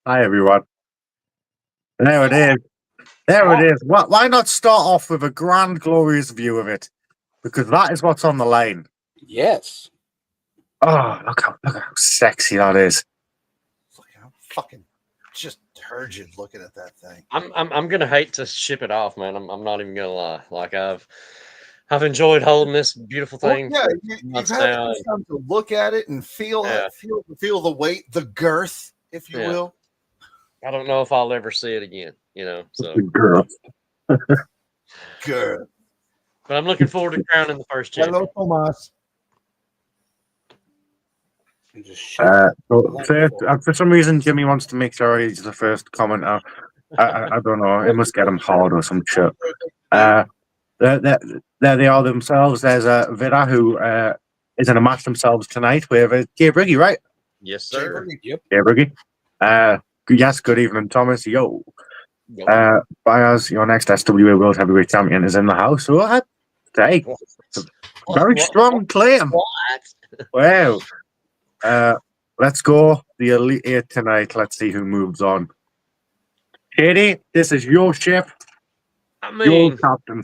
Hi, everyone. There it is. There it is. Why not start off with a grand, glorious view of it? Because that is what's on the line. Yes. Oh, look how sexy that is. I'm fucking just turgid looking at that thing. I'm gonna hate to ship it off, man. I'm not even gonna lie. Like I've enjoyed holding this beautiful thing. Well, yeah, you've had time to look at it and feel the weight, the girth, if you will. I don't know if I'll ever see it again, So girth. Girth. But I'm looking forward to crowning the first champion. Hello, Tomas. For some reason, Jimmy wants to make sure he's the first commenter. I don't know. It must get him hard or some shit. There they are themselves. There's Vida, who is in a match themselves tonight with J-Briggy, right? Yes, sir. Yep. J-Briggy. Yes, good evening, Thomas. Yo. Byers, your next SWA World Heavyweight Champion is in the house. What? Hey, very strong claim. Wow. Let's go. The Elite Eight tonight. Let's see who moves on. Katie, this is your ship. I mean, your captain.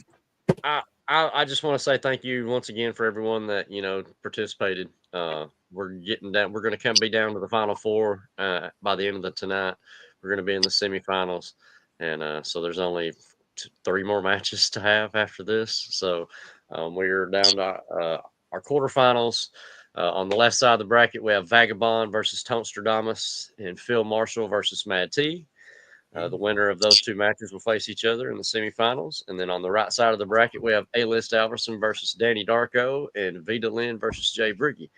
I just want to say thank you once again for everyone that participated. We're getting down. We're going to be down to the final four by the end of tonight. We're going to be in the semifinals, and so there's only 3 more matches to have after this. So we're down to our quarterfinals. On the left side of the bracket, we have Vagabond versus Tonster, Damus, and Phil Marshall versus Mad T. The winner of those 2 matches will face each other in the semifinals. And then on the right side of the bracket, we have A-List Alverson versus Danny Darko and Vida Lynn versus J-Briggy.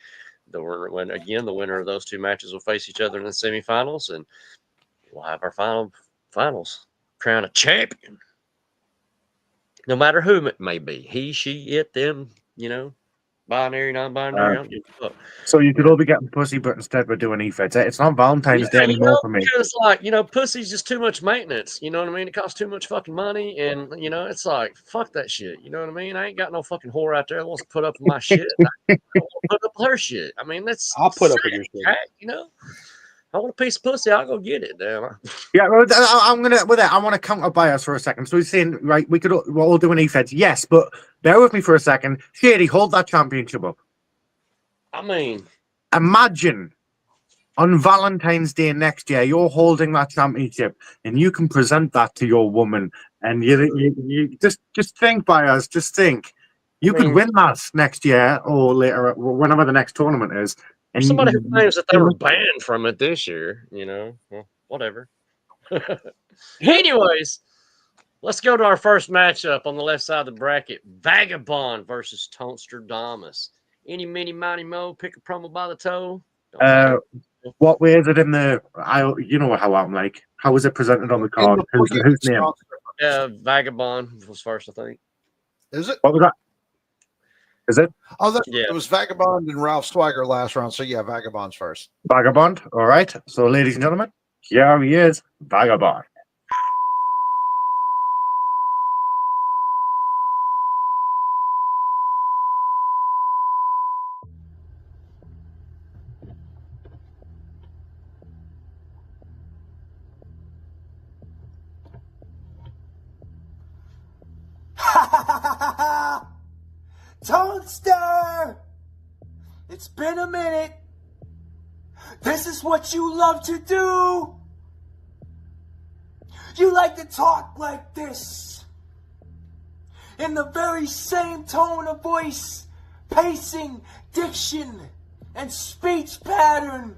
The winner of those 2 matches will face each other in the semifinals, and we'll have our finals. Crown a champion. No matter who it may be. He, she, it, them, binary, non-binary. I don't give a fuck. So you could all be getting pussy, but instead we're doing EFEDs. It's not Valentine's Day anymore for me. Because, pussy's just too much maintenance. You know what I mean? It costs too much fucking money, and it's like, fuck that shit. You know what I mean? I ain't got no fucking whore out there that wants to put up with my shit. I want to put up with her shit. I mean, I'll put up with your shit. I want a piece of pussy. I'll go get it. Damn. Yeah, I want to counter Bias for a second. So he's saying, right, we're all doing EFEDs. Yes, but bear with me for a second. Shady, hold that championship up. I mean, imagine on Valentine's Day next year, you're holding that championship and you can present that to your woman. And you just think, Bias, just think. You could win that next year or later, whenever the next tournament is. And somebody who claims that they were banned from it this year, well, whatever. Anyways, let's go to our first matchup on the left side of the bracket. Vagabond versus Tonster Damus. Any, mini, mighty, mo, pick a promo by the toe. What way is it in the... you know how I'm like. How is it presented on the card? Whose name? Vagabond was first, I think. Is it? What was that? Is it? Oh, it was Vagabond and Ralph Swagger last round. So, yeah, Vagabond's first. Vagabond. All right. So, ladies and gentlemen, here he is, Vagabond. Tonster! It's been a minute. This is what you love to do. You like to talk like this. In the very same tone of voice, pacing, diction, and speech pattern.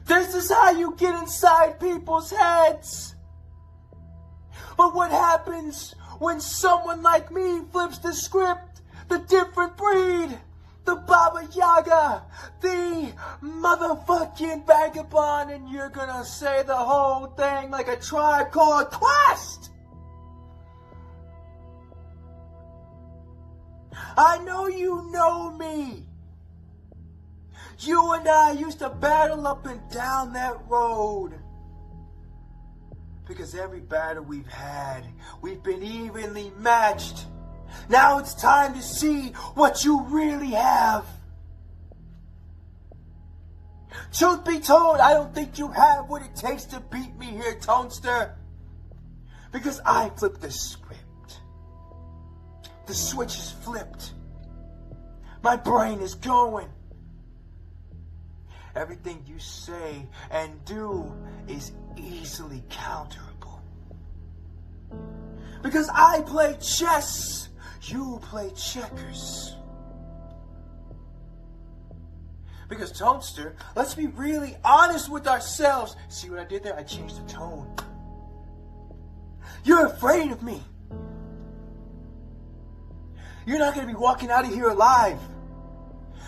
This is how you get inside people's heads. But what happens when someone like me flips the script, the different breed, the Baba Yaga, the motherfucking Vagabond, and you're gonna say the whole thing like a Tribe Called Quest? I know you know me. You and I used to battle up and down that road. Because every battle we've had, we've been evenly matched. Now it's time to see what you really have. Truth be told, I don't think you have what it takes to beat me here, Tonster. Because I flipped the script. The switch is flipped. My brain is going. Everything you say and do is easily counterable. Because I play chess, you play checkers. Because Tonster, let's be really honest with ourselves. See what I did there? I changed the tone. You're afraid of me. You're not going to be walking out of here alive.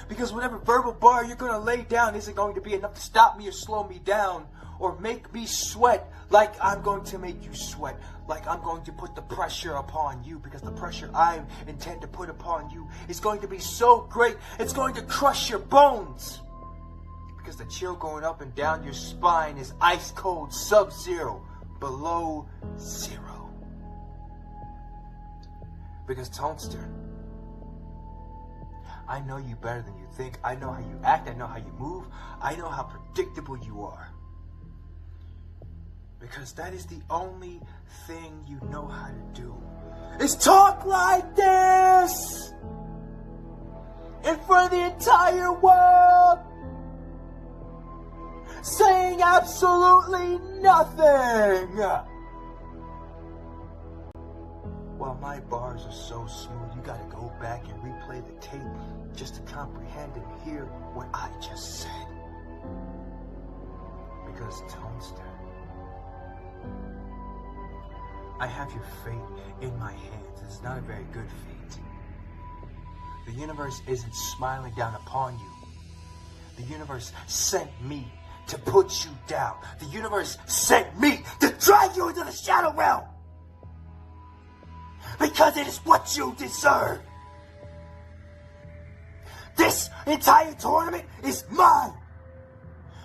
Because whatever verbal bar you're going to lay down isn't going to be enough to stop me or slow me down or make me sweat like I'm going to make you sweat. Like I'm going to put the pressure upon you, because the pressure I intend to put upon you is going to be so great, it's going to crush your bones. Because the chill going up and down your spine is ice cold, sub-zero, below zero. Because Tonster, I know you better than you think. I know how you act. I know how you move. I know how predictable you are. Because that is the only thing you know how to do. Is talk like this! In front of the entire world! Saying absolutely nothing! While my bars are so smooth, you gotta go back and replay the tape just to comprehend and hear what I just said. Because Tonster, I have your fate in my hands. It's not a very good fate. The universe isn't smiling down upon you. The universe sent me to put you down. The universe sent me to drag you into the shadow realm. Because it is what you deserve. This entire tournament is mine.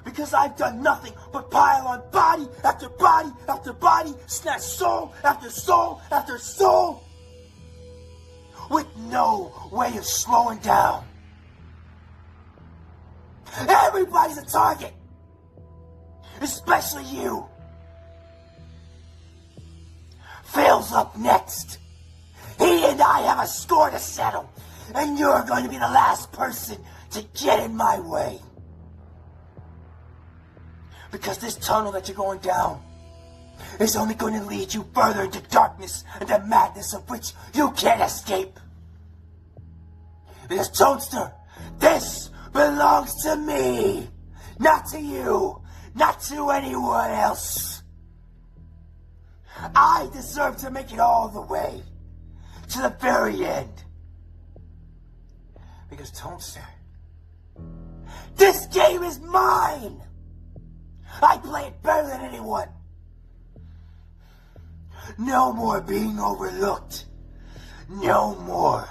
Because I've done nothing but pile on body after body after body, snatch soul after soul after soul, with no way of slowing down. Everybody's a target. Especially you. Phil's up next. He and I have a score to settle, and you're going to be the last person to get in my way. Because this tunnel that you're going down is only going to lead you further into darkness and the madness of which you can't escape. Because Tonster, this belongs to me, not to you, not to anyone else. I deserve to make it all the way to the very end. Because Tonster, this game is mine. I play it better than anyone. No more being overlooked. No more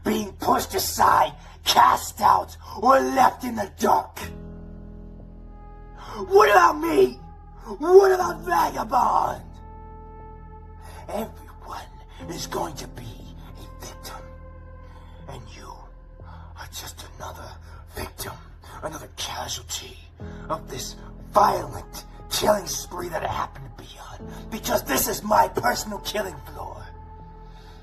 being pushed aside, cast out, or left in the dark. What about me? What about Vagabond? Everyone is going to be a victim. And you are just another victim, another casualty of this violent killing spree that I happen to be on. Because this is my personal killing floor.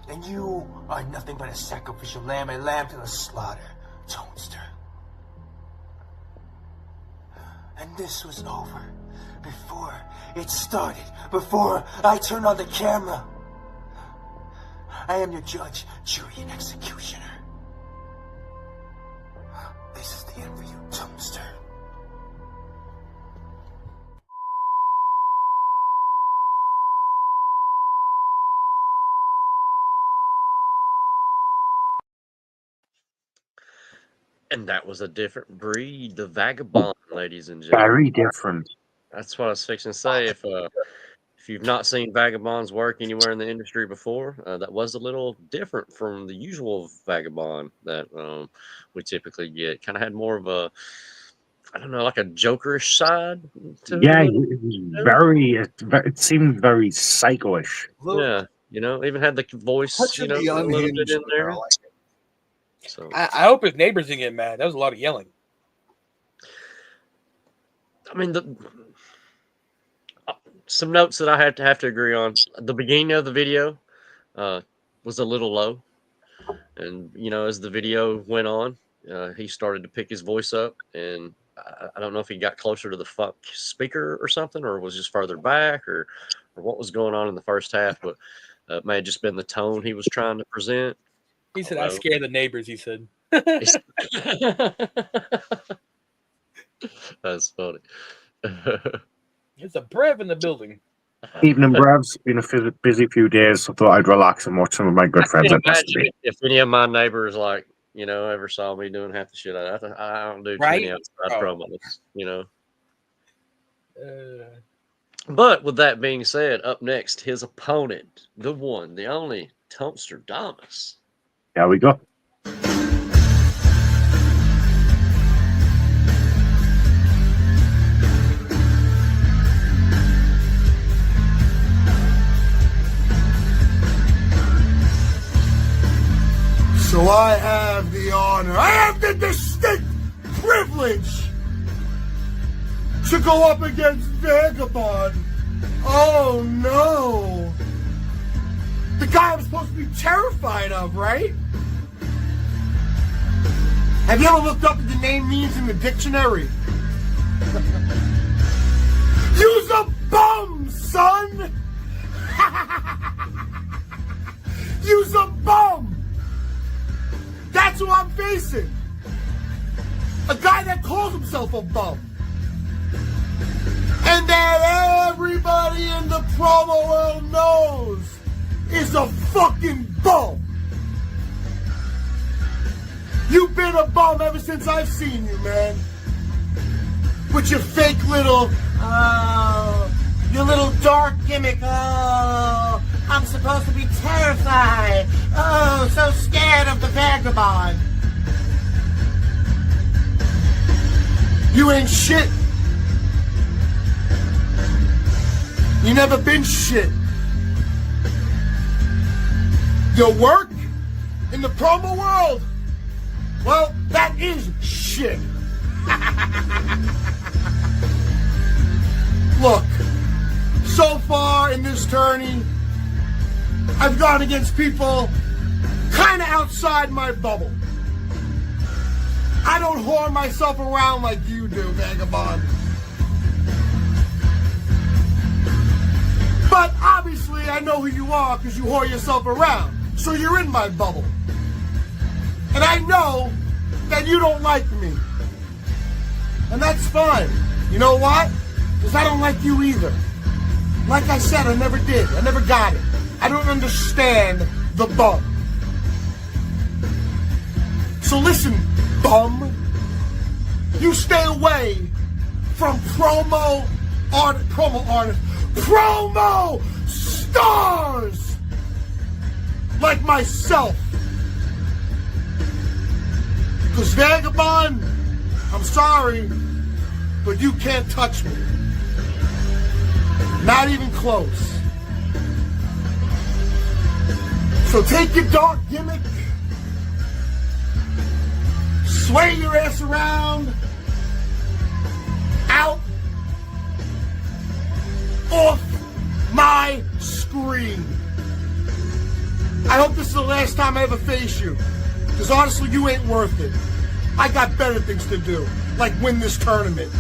And you are nothing but a sacrificial lamb, a lamb to the slaughter, Tonster. And this was over before it started, before I turned on the camera. I am your judge, jury, and executioner. This is the end for you, Tonster. And that was a different breed, the Vagabond, ladies and gentlemen. Very different. That's what I was fixing to say. If you've not seen Vagabond's work anywhere in the industry before, that was a little different from the usual Vagabond that we typically get. Kind of had more of a, I don't know, like a Jokerish side to Yeah, it. it seemed very psycho-ish. Yeah, you know, even had the voice, Touching you know, the a little bit unhinged in there. girl. So I hope his neighbors didn't get mad. That was a lot of yelling. I mean, some notes that I have to agree on. The beginning of the video was a little low, and as the video went on, he started to pick his voice up, and I don't know if he got closer to the speaker or something, or was just further back, or what was going on in the first half, but it may have just been the tone he was trying to present. He said, "I scared the neighbors." He said, "That's funny." It's a brev in the building. Evening, brevs. Been a busy few days, so I thought I'd relax and watch some of my good friends. If any of my neighbors, ever saw me doing half the shit I don't do too many outside promos, But with that being said, up next, his opponent, the one, the only, Tonster Damus. There we go. So I have the honor, I have the distinct privilege to go up against Vagabond. Oh no. The guy I'm supposed to be terrified of, right? Have you ever looked up what the name means in the dictionary? Use a bum, son! Use a bum! That's who I'm facing. A guy that calls himself a bum. And that everybody in the promo world knows is a fucking bum. You've been a bum ever since I've seen you, man. With your fake little, your little dark gimmick. Oh, I'm supposed to be terrified. Oh, so scared of the Vagabond. You ain't shit. You never been shit. Your work in the promo world, well, that is shit. Look, so far in this tourney, I've gone against people kind of outside my bubble. I don't whore myself around like you do, Vagabond. But obviously I know who you are because you whore yourself around. So you're in my bubble. And I know that you don't like me. And that's fine. You know what? Because I don't like you either. Like I said, I never did. I never got it. I don't understand the bum. So listen, bum. You stay away from promo stars like myself. Because Vagabond, I'm sorry, but you can't touch me. Not even close. So take your dark gimmick, sway your ass around, out, off my screen. I hope this is the last time I ever face you, because honestly, you ain't worth it. I got better things to do, like win this tournament.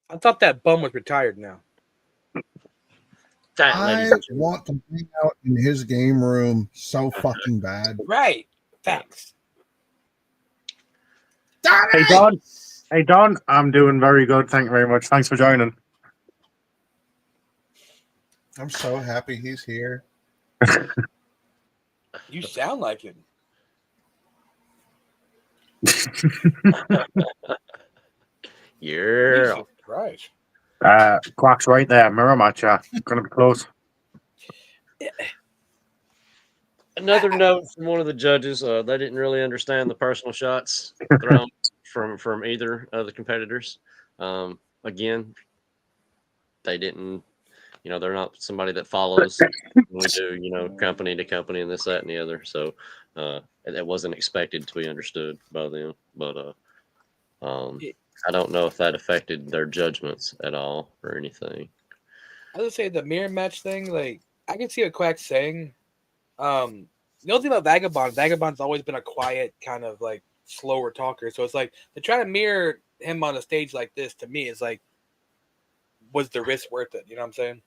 I thought that bum was retired now. I want to hang out in his game room so fucking bad. Right. Thanks. Hey, Don. Hey, Don. I'm doing very good. Thank you very much. Thanks for joining. I'm so happy he's here. You sound like him. Yeah. Right. Quack's right there. Mirror match. Gonna be close. Another note from one of the judges: they didn't really understand the personal shots thrown from either of the competitors. Again, they didn't. They're not somebody that follows. We do, company to company and this, that, and the other. So it wasn't expected to be understood by them. But I don't know if that affected their judgments at all or anything. I would say the mirror match thing, like, I can see what Quack's saying. The only thing about Vagabond's always been a quiet, kind of like slower talker. So it's like to try to mirror him on a stage like this, to me, is like, was the risk worth it? You know what I'm saying?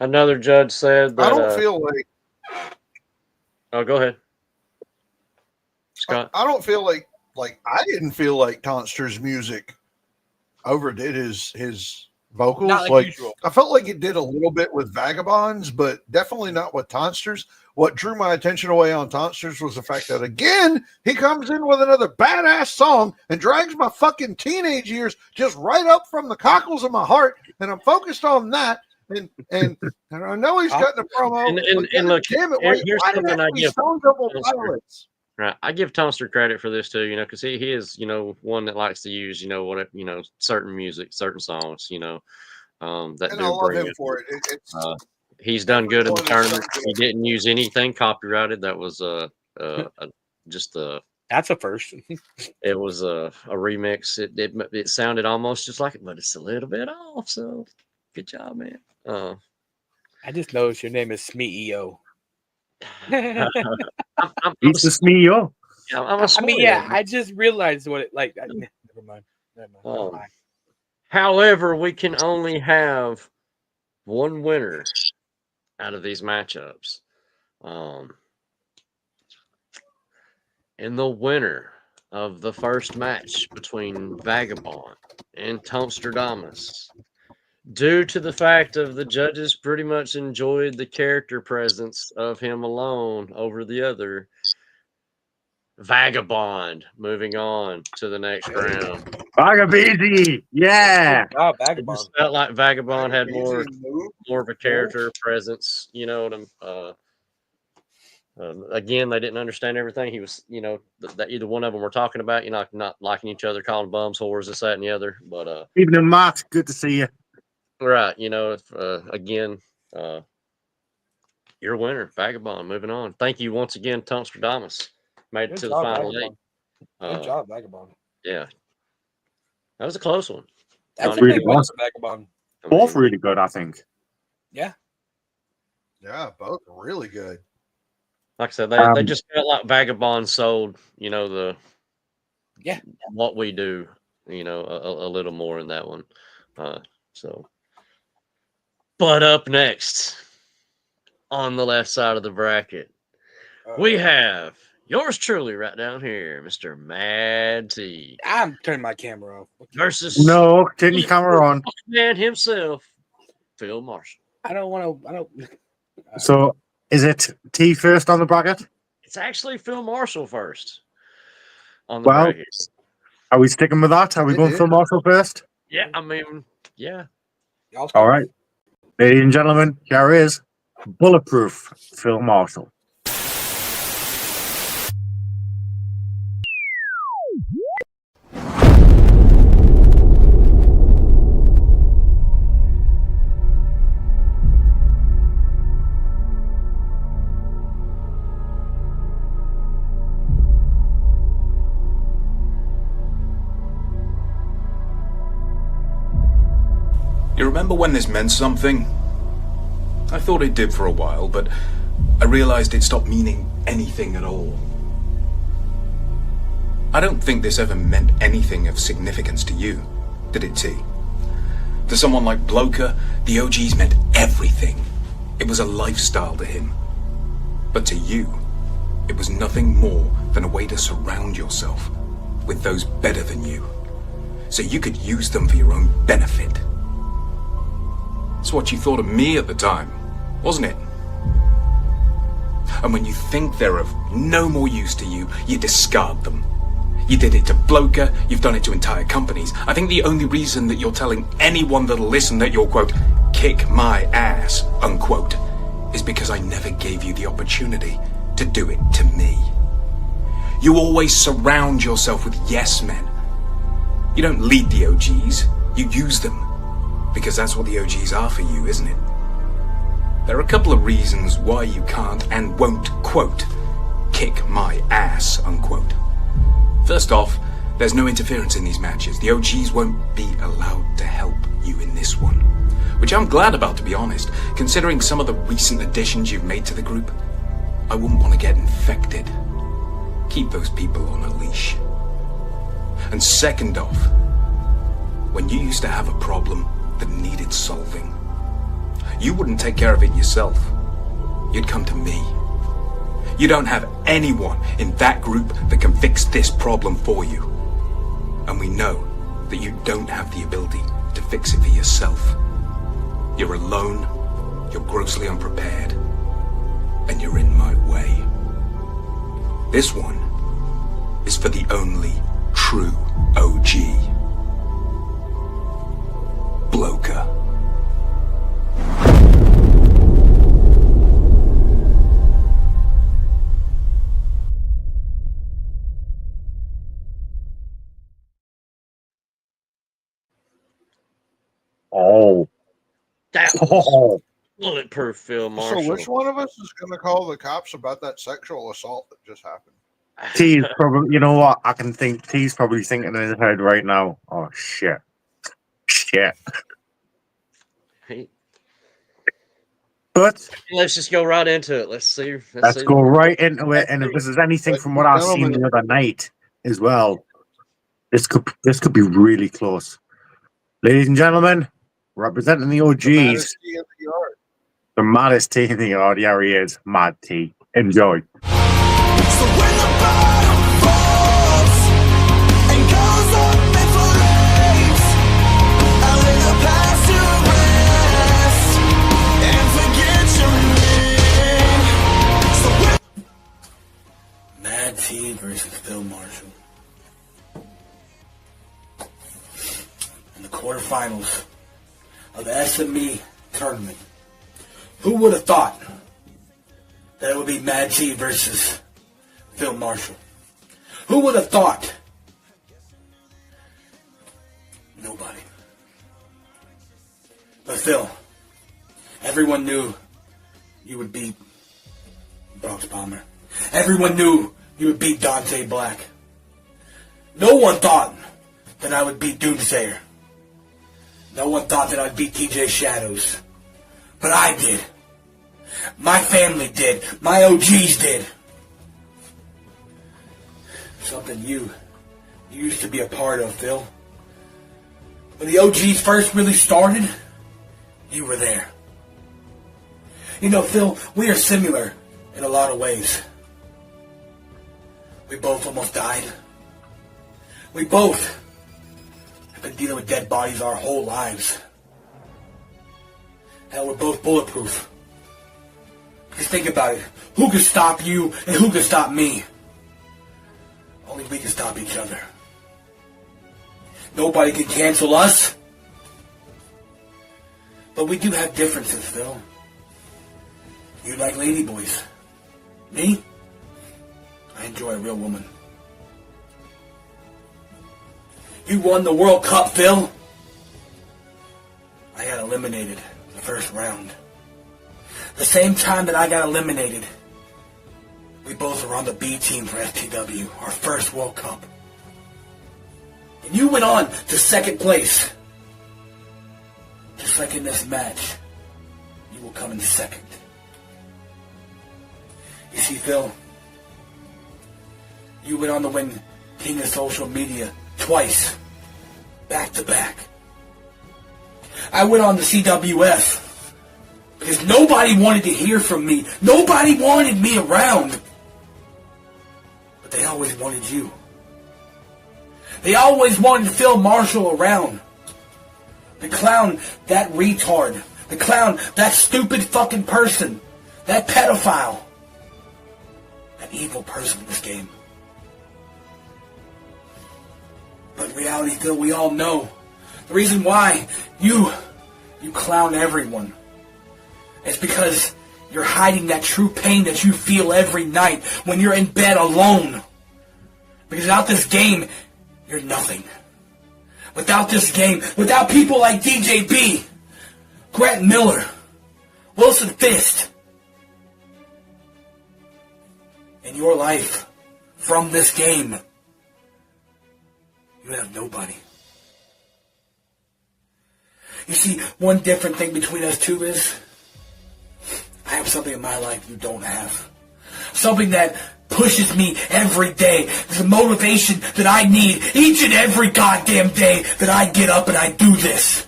Another judge said that. I don't feel like. Oh, go ahead, Scott. I don't feel like I didn't feel like Tonster's music overdid his vocals. Not like usual. I felt like it did a little bit with Vagabond's, but definitely not with Tonster's. What drew my attention away on Tonster's was the fact that, again, he comes in with another badass song and drags my fucking teenage years just right up from the cockles of my heart, and I'm focused on that. And I know he's cutting a promo. And look, damn it, here's why did something it have to be Stone Double Pilots? Right, I give Tonster credit for this too, because he is, one that likes to use, certain music, certain songs, that And do I love bring him it. for it. He's done good in the tournament. He didn't use anything copyrighted. That was just a. That's a first. It was a remix. It sounded almost just like it, but it's a little bit off. So, good job, man. I just noticed your name is SME. It's just me, yo. I just realized what it like. Never mind. However, we can only have one winner out of these matchups. And the winner of the first match between Vagabond and Tonster Damus, due to the fact of the judges pretty much enjoyed the character presence of him alone over the other, Vagabond moving on to the next round. Vagabond, yeah. Oh, It Vagabond. just felt like Vagabond had more of a character presence. You know what again, they didn't understand everything. He was, that either one of them were talking about, not liking each other, calling bums, whores, this, that, and the other. But Evening, Matt. Good to see you. right, again, your winner, Vagabond, moving on. Thank you once again, Tonster Damus. Made it Good to the job, final Vagabond. eight. Good job, Vagabond. Yeah, that was a close one. That's really a big win was. for Vagabond. I Both mean, really good, I think. Yeah. Yeah, both really good. like I said, they just felt like Vagabond sold, the what we do, a little more in that one. But up next, on the left side of the bracket, we have yours truly right down here, Mr. Mad T. I'm turning my camera off. Versus No, turn your camera on. man himself, Phil Marshall. I don't want to. So, is it T first on the bracket? It's actually Phil Marshall first on the Well, bracket. are we sticking with that? Are we going Phil Marshall first? Yeah, I mean, yeah. All right. Ladies and gentlemen, here is Bulletproof Phil Marshall. You remember when this meant something? I thought it did for a while, but I realized it stopped meaning anything at all. I don't think this ever meant anything of significance to you, did it, T? To someone like Bloker, the OGs meant everything. It was a lifestyle to him. But to you, it was nothing more than a way to surround yourself with those better than you, so you could use them for your own benefit. It's what you thought of me at the time, wasn't it? And when you think they're of no more use to you, you discard them. You did it to Bloker, you've done it to entire companies. I think the only reason that you're telling anyone that'll listen that you'll, quote, kick my ass, unquote, is because I never gave you the opportunity to do it to me. You always surround yourself with yes men. You don't lead the OGs, you use them. Because that's what the OGs are for you, isn't it? There are a couple of reasons why you can't and won't, quote, kick my ass, unquote. First off, there's no interference in these matches. The OGs won't be allowed to help you in this one. Which I'm glad about, to be honest. Considering some of the recent additions you've made to the group, I wouldn't want to get infected. Keep those people on a leash. And second off, when you used to have a problem that needed solving, you wouldn't take care of it yourself. You'd come to me. You don't have anyone in that group that can fix this problem for you. And we know that you don't have the ability to fix it for yourself. You're alone, you're grossly unprepared, and you're in my way. This one is for the only true OG. Bloker. Oh. That was Oh. bulletproof, Phil Marshall. So which one of us is going to call the cops about that sexual assault that just happened? T's probably, you know what? I can think T's probably thinking in his head right now. Oh shit. Shit. But Let's just go right into it. Let's see. let's go right into it. And if this is anything from what I've seen the other night as well, this could be really close. Ladies and gentlemen, representing the OGs, the maddest T in the yard. Yeah, he is. Mad T. Enjoy. So when the bottom falls and goes up in flames, I lay the past to rest and forget your name. So Mad T versus Phil Marshall in the quarterfinals of the SME Tournament. Who would have thought that it would be Mad T versus Phil Marshall? Who would have thought? Nobody. But Phil, everyone knew you would beat Bronx Bomber. Everyone knew you would beat Dante Black. No one thought that I would beat Doomsayer. No one thought that I'd beat TJ Shadows. But I did. My family did. My OGs did. Something you used to be a part of, Phil. When the OGs first really started, you were there. You know, Phil, we are similar in a lot of ways. We both almost died. We both have been dealing with dead bodies our whole lives. Hell, we're both bulletproof. Just think about it. Who could stop you and who could stop me? Only we can stop each other. Nobody can cancel us. But we do have differences, Phil. You like ladyboys. Me? I enjoy a real woman. You won the World Cup, Phil. I got eliminated in the first round. The same time that I got eliminated, we both were on the B team for FTW, our first World Cup. And you went on to second place. Just like in this match, you will come in second. You see, Phil, you went on to win King of Social Media twice, back to back. I went on to CWF because nobody wanted to hear from me. Nobody wanted me around. But they always wanted you. They always wanted Phil Marshall around. The clown, that retard. The clown, that stupid fucking person. That pedophile. That evil person in this game. But in reality, Phil, we all know the reason why you clown everyone is because You're hiding that true pain that you feel every night when you're in bed alone. Because without this game, you're nothing. Without this game, without people like DJB, Grant Miller, Wilson Fisk, in your life, from this game, you have nobody. You see, one different thing between us two is, I have something in my life you don't have. Something that pushes me every day. There's a motivation that I need each and every goddamn day that I get up and I do this.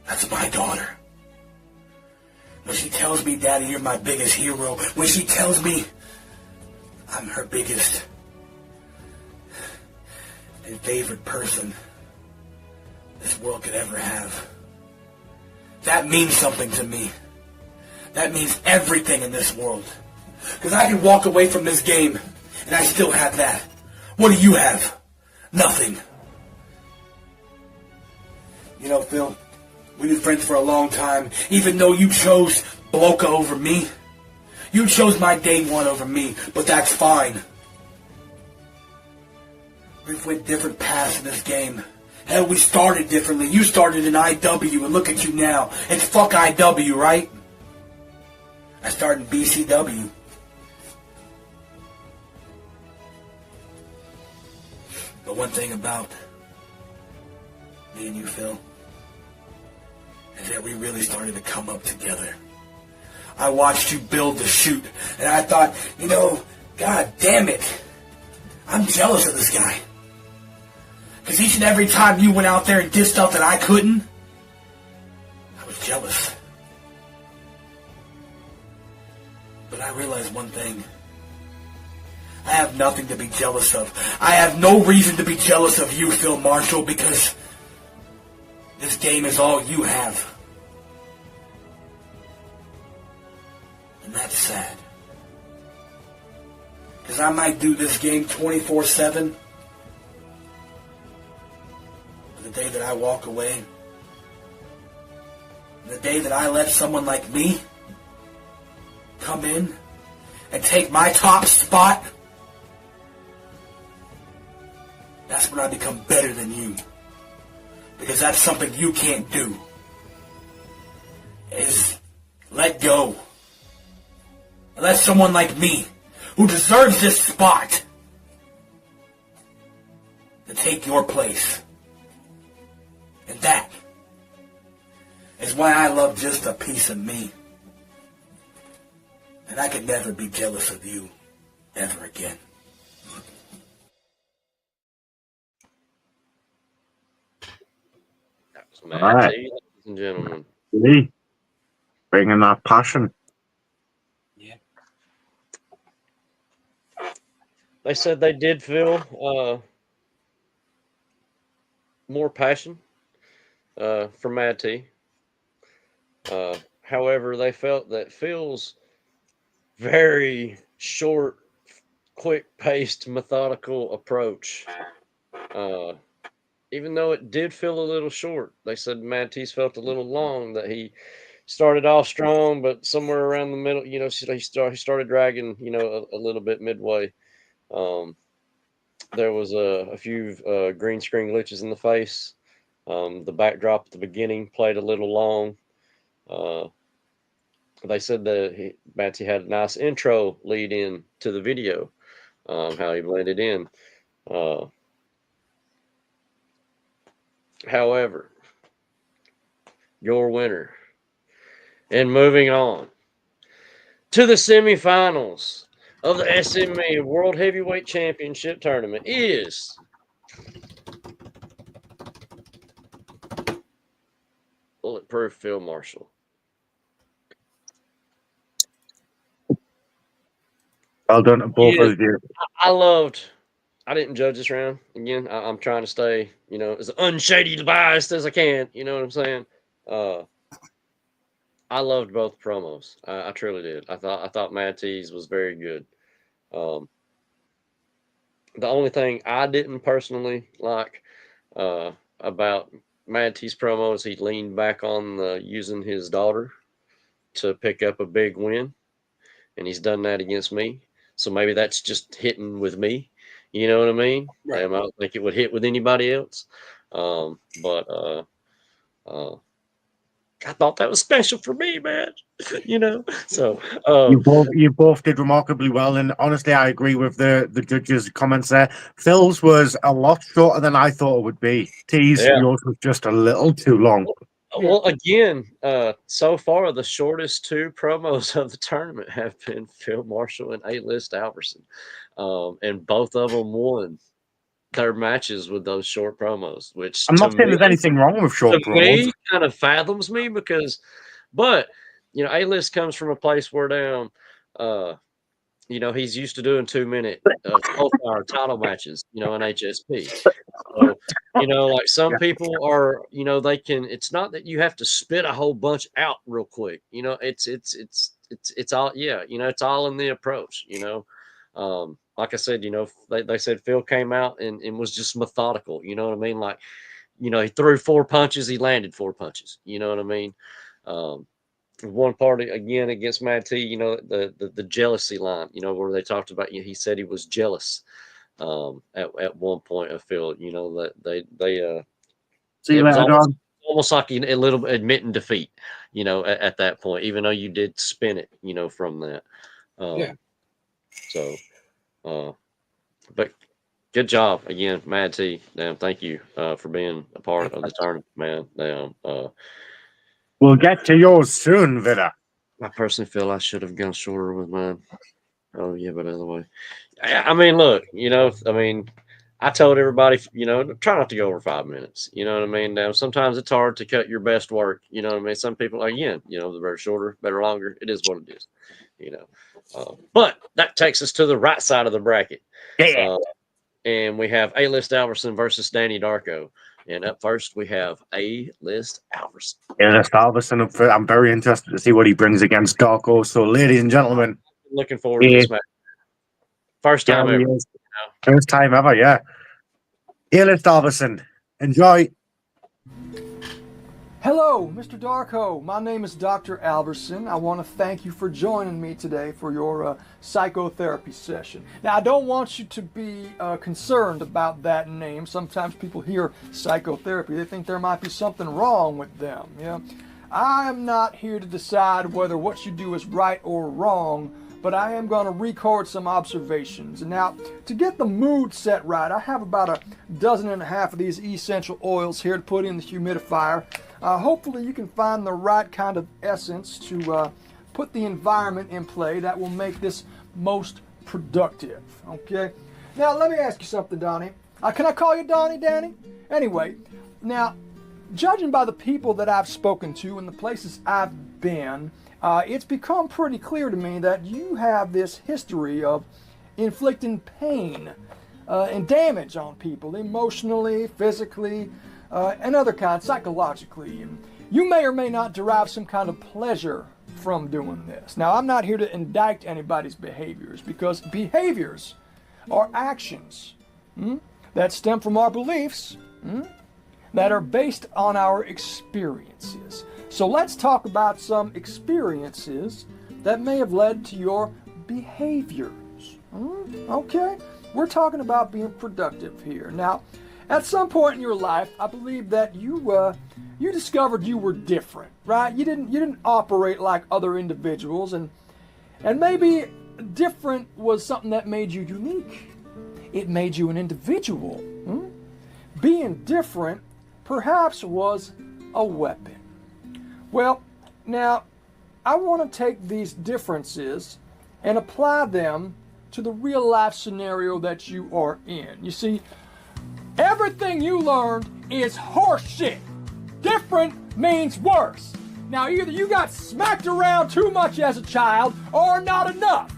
That's my daughter. When she tells me, Daddy, you're my biggest hero. When she tells me I'm her biggest and favorite person this world could ever have. That means something to me. That means everything in this world. Because I can walk away from this game and I still have that. What do you have? Nothing. You know, Phil, we've been friends for a long time. Even though you chose Bloka over me. You chose my day one over me, but that's fine. We've went different paths in this game. Hell, we started differently. You started in IW, and look at you now. It's fuck IW, right? I started in BCW. But one thing about me and you, Phil, is that we really started to come up together. I watched you build the shoot, and I thought, you know, God damn it, I'm jealous of this guy. Because each and every time you went out there and did stuff that I couldn't, I was jealous. But I realized one thing. I have nothing to be jealous of. I have no reason to be jealous of you, Phil Marshall, because this game is all you have. And that's sad. Because I might do this game 24/7. The day that I walk away, the day that I let someone like me come in and take my top spot, that's when I become better than you. Because that's something you can't do, is let go. And let someone like me, who deserves this spot, to take your place. And that is why I love just a piece of me. And I could never be jealous of you ever again. That was Matt All right. T, ladies and gentlemen. Lee, bringing that passion. Yeah. They said they did feel more passion for Mad T. However, they felt that Phil's very short, quick-paced, methodical approach, even though it did feel a little short, they said Mad T's felt a little long, that he started off strong, but somewhere around the middle, you know, he started dragging, you know, a little bit midway. There was a few green screen glitches in the face. The backdrop at the beginning played a little long. They said that Matty had a nice intro lead in to the video, how he blended in. However, your winner, and moving on to the semifinals of the SME World Heavyweight Championship Tournament is Bulletproof Phil Marshall. Well done to both of you. I didn't judge this round. Again, I'm trying to stay, you know, as unshady biased as I can. You know what I'm saying? I loved both promos. I truly did. I thought Mad T's was very good. The only thing I didn't personally like about Mad T's promo is he leaned back on using his daughter to pick up a big win, and he's done that against me. So maybe that's just hitting with me. You know what I mean? Right. I don't think it would hit with anybody else. But I thought that was special for me, man. You know, so you both did remarkably well, and honestly, I agree with the judges' comments there. Phil's was a lot shorter than I thought it would be. T's, yours was just a little too long. Well, again, so far the shortest two promos of the tournament have been Phil Marshall and A-List Alverson, and both of them won their matches with those short promos. Which I'm not saying there's anything wrong with short promos. Me, kind of fathoms me but you know, A-List comes from a place where down, you know, he's used to doing 2-minute 12-hour title matches, you know, in HSP. So, you know, like some people are, you know, they can. It's not that you have to spit a whole bunch out real quick. You know, it's all, yeah, you know, it's all in the approach. You know, like I said, you know, they said Phil came out and was just methodical. You know what I mean? Like, you know, he threw 4 punches, he landed 4 punches. You know what I mean? One party again against Mad T, you know, the jealousy line, you know, where they talked about, you know, he said he was jealous at one point of Phil, you know, that they See you later, Don. Almost like a little bit admitting defeat, you know, at that point, even though you did spin it, you know, from that. Yeah. So, but good job again, Mad T. Damn, thank you for being a part of the tournament, man. Damn. We'll get to yours soon, Vida. I personally feel I should have gone shorter with mine. Oh yeah, but other way. I mean, look, you know, I mean, I told everybody, you know, try not to go over 5 minutes. You know what I mean? Now, sometimes it's hard to cut your best work. You know what I mean? Some people, again, you know, the better shorter, better longer. It is what it is. You know, but that takes us to the right side of the bracket. Yeah. And we have A-List Alverson versus Danny Darko. And up first, we have A-List Alverson. A-List Alverson. I'm very interested to see what he brings against Darko. So, ladies and gentlemen, looking forward to this match. First time ever. You know? First time ever, yeah. A-List Alverson. Enjoy. Hello, Mr. Darko. My name is Dr. Alverson. I want to thank you for joining me today for your psychotherapy session. Now, I don't want you to be concerned about that name. Sometimes people hear psychotherapy. They think there might be something wrong with them. Yeah? I am not here to decide whether what you do is right or wrong, but I am going to record some observations. And now, to get the mood set right, I have about 1.5 dozen of these essential oils here to put in the humidifier. Hopefully you can find the right kind of essence to put the environment in play that will make this most productive, okay? Now, let me ask you something, Donnie. Can I call you Donnie, Danny? Anyway, now, judging by the people that I've spoken to and the places I've been, it's become pretty clear to me that you have this history of inflicting pain and damage on people, emotionally, physically, and other kinds, psychologically. And you may or may not derive some kind of pleasure from doing this. Now, I'm not here to indict anybody's behaviors, because behaviors are actions that stem from our beliefs that are based on our experiences. So let's talk about some experiences that may have led to your behaviors. Okay? We're talking about being productive here. Now, at some point in your life, I believe that you discovered you were different, right? You didn't operate like other individuals, and maybe different was something that made you unique. It made you an individual. Being different perhaps was a weapon. Well, now I want to take these differences and apply them to the real life scenario that you are in. You see, everything you learned is horseshit. Different means worse. Now, either you got smacked around too much as a child or not enough.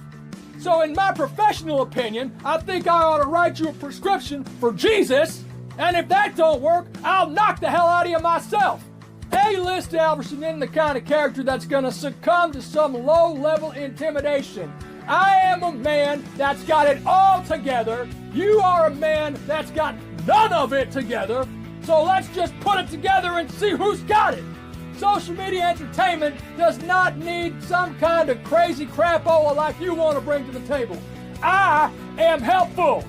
So in my professional opinion, I think I ought to write you a prescription for Jesus, and if that don't work, I'll knock the hell out of you myself. A-List Alverson isn't the kind of character that's gonna succumb to some low-level intimidation. I am a man that's got it all together. You are a man that's got none of it together. So let's just put it together and see who's got it. Social media entertainment does not need some kind of crazy crapola like you want to bring to the table. I am helpful.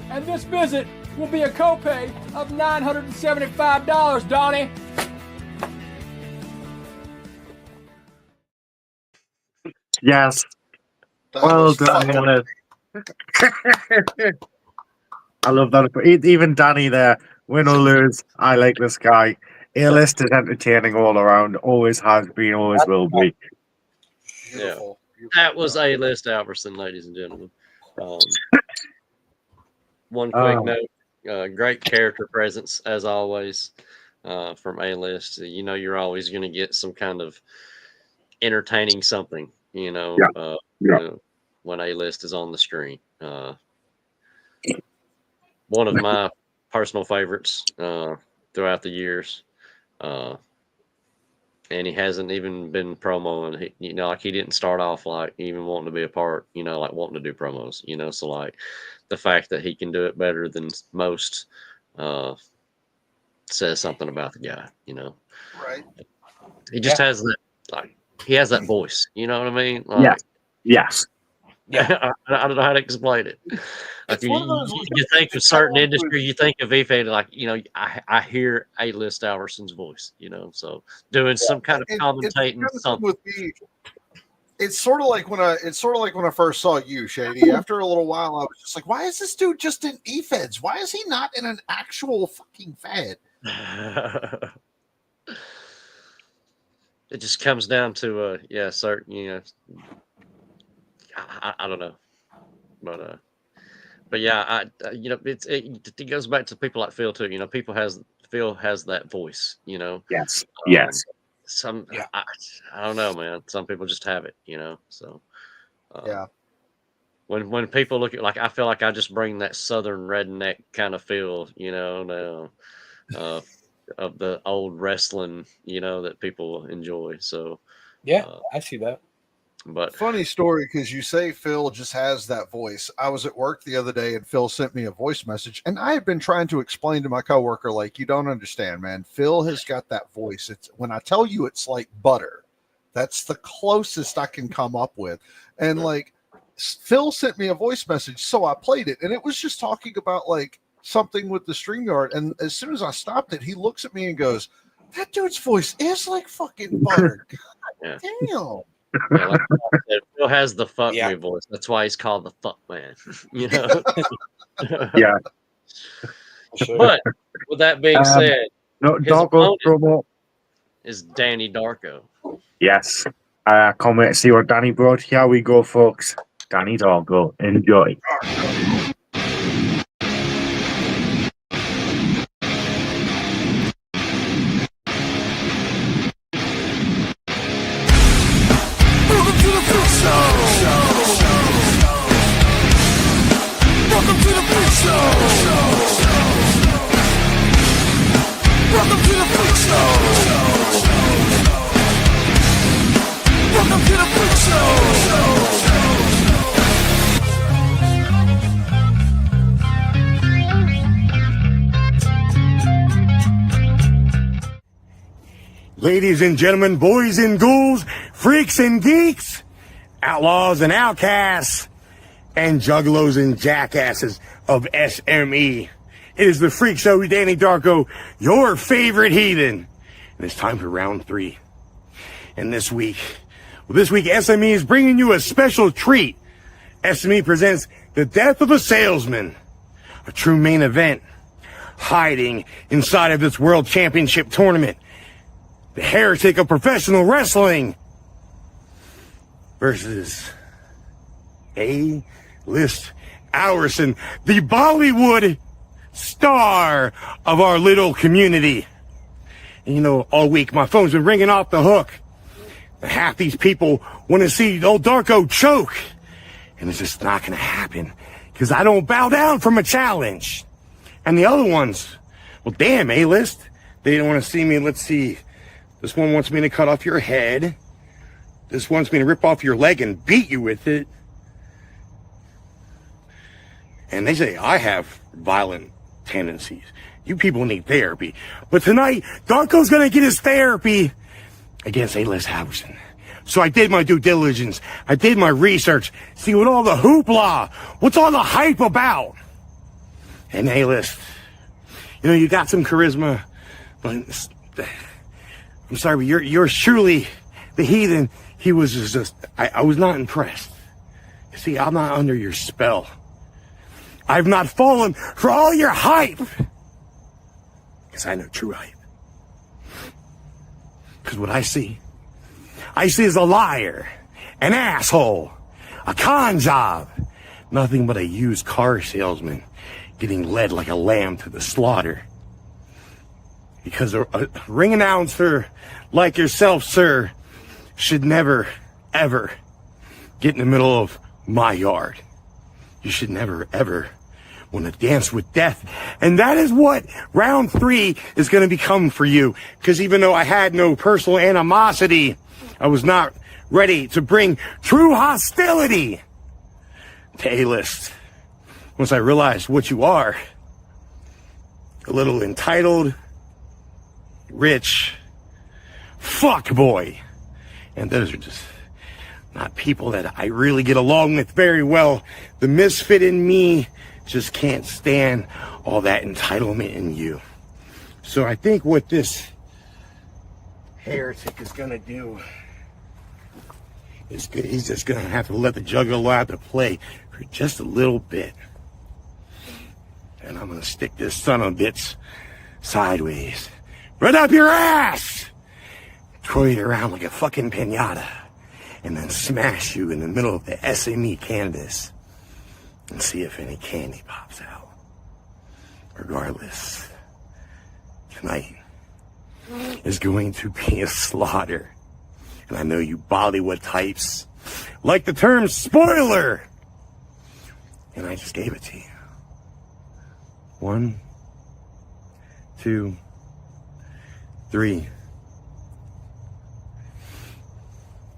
And this visit will be a copay of $975, Donnie. Yes. That Well was done, fucking- Ellis. I love that. Even Danny there, win or lose, I like this guy. A-list is entertaining all around. Always has been, always will be. Beautiful. That was A-list Alverson, ladies and gentlemen. One quick note, great character presence as always from A-list. You know, you're always going to get some kind of entertaining something, you know, you know, when A-list is on the screen. One of my personal favorites throughout the years. And he hasn't even been promoing, you know, like he didn't start off like even wanting to be a part, you know, like wanting to do promos, you know, so like the fact that he can do it better than most says something about the guy, you know. Right. He just has that, like, he has that voice, you know what I mean? Like, Yes. Yeah, I don't know how to explain it. Like you think of certain industry, you think of Ife, like, you know, I hear A-list Alverson's voice, you know, so doing some kind of commentating something. With me, it's sort of like when I first saw you, Shady. After a little while, I was just like, why is this dude just in E-Feds? Why is he not in an actual fucking Fed? It just comes down to certain, you know, I don't know, but yeah, you know, it goes back to people like Phil too. You know, Phil has that voice. You know. Yes. I don't know, man. Some people just have it. You know. So. When people look at, like, I feel like I just bring that southern redneck kind of feel. You know, now, of the old wrestling. You know, that people enjoy. So. Yeah, I see that. But funny story, because you say Phil just has that voice. I was at work the other day and Phil sent me a voice message, and I had been trying to explain to my coworker, like, you don't understand, man. Phil has got that voice. It's when I tell you it's like butter. That's the closest I can come up with. And like Phil sent me a voice message, so I played it, and it was just talking about like something with the StreamYard. And as soon as I stopped it, he looks at me and goes, "That dude's voice is like fucking butter." God damn. Yeah, like Phil has the fuck me voice. That's why he's called the fuck man. You know. Yeah. But with that being said, Darko promo is Danny Darko. Yes. I can't wait to see what Danny brought. Here we go, folks. Danny Darko. Enjoy. Welcome to the Freak Show. Welcome to the Freak Show. Welcome to the Freak Show. Ladies and gentlemen, boys and ghouls, freaks and geeks, outlaws and outcasts, and juggalos and jackasses of SME. It is the Freak Show with Danny Darko, your favorite heathen. And it's time for round 3. And this week, SME is bringing you a special treat. SME presents The Death of a Salesman, a true main event, hiding inside of this World Championship tournament. The heretic of professional wrestling versus A-list Alverson, the Bollywood star of our little community. And you know, all week my phone's been ringing off the hook. And half these people want to see old Darko choke. And it's just not going to happen because I don't bow down from a challenge. And the other ones, well, damn, A-list, they didn't want to see me. Let's see. This one wants me to cut off your head. This wants me to rip off your leg and beat you with it. And they say I have violent tendencies. You people need therapy. But tonight, Darko's gonna get his therapy. against A-List Alverson. So I did my due diligence. I did my research. See what all the hoopla, what's all the hype about? And A-List, you know, you got some charisma, but I'm sorry, but you're surely the heathen. He was just, I was not impressed. See, I'm not under your spell. I've not fallen for all your hype. Because I know true hype. Because what I see is a liar, an asshole, a con job, nothing but a used car salesman getting led like a lamb to the slaughter. Because a ring announcer like yourself, sir, should never, ever get in the middle of my yard. You should never, ever want to dance with death. And that is what round 3 is going to become for you. Because even though I had no personal animosity, I was not ready to bring true hostility to A-List. Once I realized what you are, a little entitled, rich, fuck boy. And those are just not people that I really get along with very well. The misfit in me just can't stand all that entitlement in you. So I think what this heretic is gonna do is good. He's just gonna have to let the juggalo out to play for just a little bit. And I'm gonna stick this son of a bitch sideways, right up your ass, throw you around like a fucking piñata, and then smash you in the middle of the SME canvas and see if any candy pops out. Regardless, tonight is going to be a slaughter. And I know you Bollywood types like the term spoiler. And I just gave it to you. 1, 2, 3.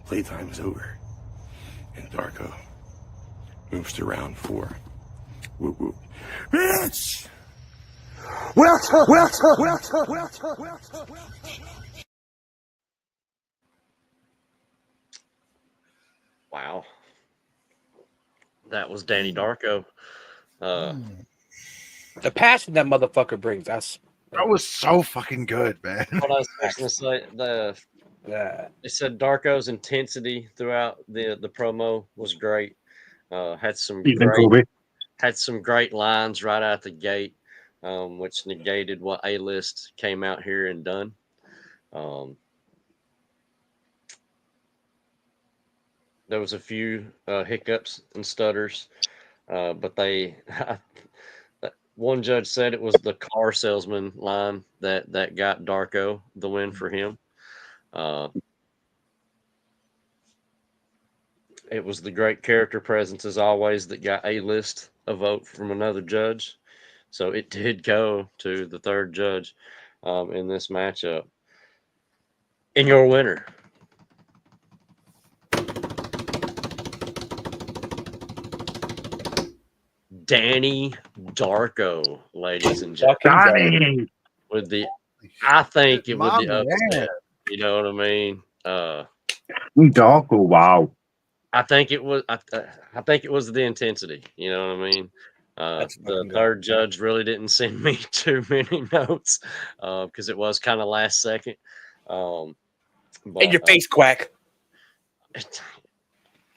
Playtime is over. And Darko moves to round 4. Whoop whoop. Bitch! Wow. That was Danny Darko. The passion that motherfucker brings. That was so fucking good, man. What I was going to say, they said Darko's intensity throughout the promo was great. Had some great lines right out the gate, which negated what A-List came out here and done. There was a few hiccups and stutters, but one judge said it was the car salesman line that got Darko the win for him. It was the great character presence, as always, that got A-List a vote from another judge. So it did go to the third judge in this matchup. And your winner, Danny Darko, ladies and gentlemen. I think it would be upset. You know what I mean? Darko, wow. I think it was. I think it was the intensity. You know what I mean? The third judge really didn't send me too many notes because it was kind of last second. But, in your face, quack.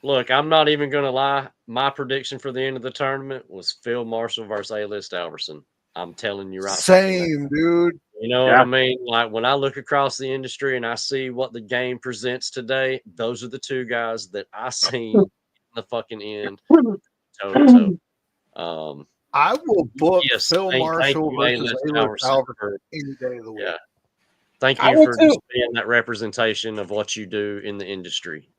Look, I'm not even going to lie. My prediction for the end of the tournament was Phil Marshall versus A-List Alverson. I'm telling you right. Same, dude. You know what I mean? Like when I look across the industry and I see what the game presents today, those are the two guys that I seen in the fucking end. I will book Phil Marshall versus A-List Alverson any day of the week. Yeah. Thank you for just being that representation of what you do in the industry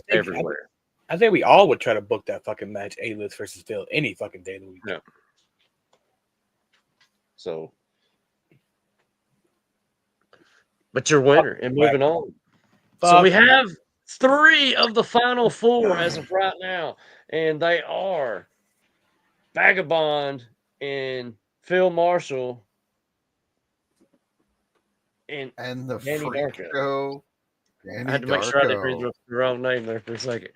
everywhere. I think we all would try to book that fucking match, A-List versus Phil, any fucking day of the week. Yeah. So, but you're winner and moving on. So we have 3 of the final 4 as of right now, and they are Vagabond and Phil Marshall and the Danny freak Darko. show I had to make sure I didn't read the wrong name there for a second.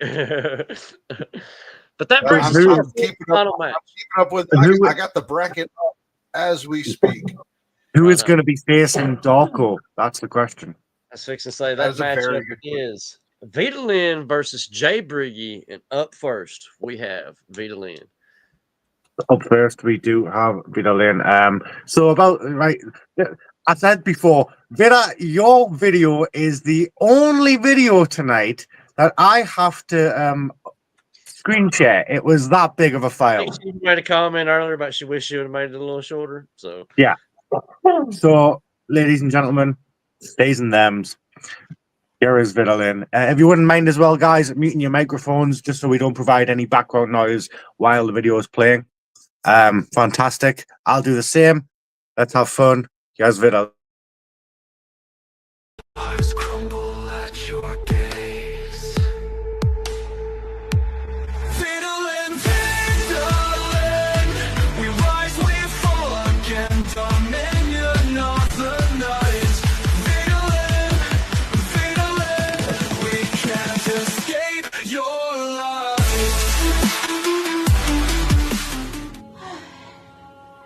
But that I'm brings us to the keeping final match. up with. I got the bracket up as we speak. Who is going to be facing Darko? That's the question. I was fixing to say that matchup is Vida Lynn versus J-Briggy, and up first we have Vida Lynn. Up first, we do have Vida Lynn. So about right, I said before, Vida, your video is the only video tonight that I have to screen share. It was that big of a file. I think she made a comment earlier about she wished she would have made it a little shorter. So yeah. So, ladies and gentlemen, theys and thems, here is Vida Lynn. If you wouldn't mind as well, guys, muting your microphones just so we don't provide any background noise while the video is playing. Fantastic. I'll do the same. Let's have fun. Here's Vida.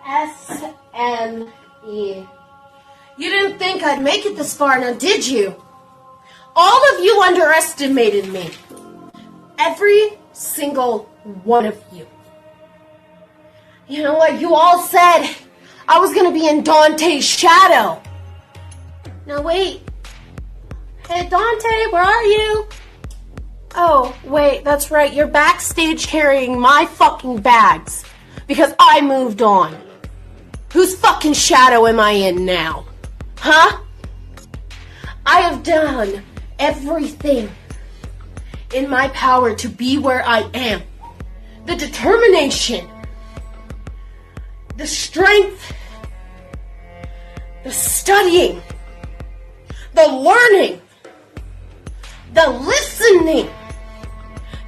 SME. You didn't think I'd make it this far, now did you? All of you underestimated me. Every single one of you. You know what? You all said I was gonna be in Dante's shadow. Now wait. Hey Dante, where are you? Oh, wait, that's right. You're backstage carrying my fucking bags because I moved on. Whose fucking shadow am I in now? Huh? I have done everything in my power to be where I am. The determination, the strength, the studying, the learning, the listening,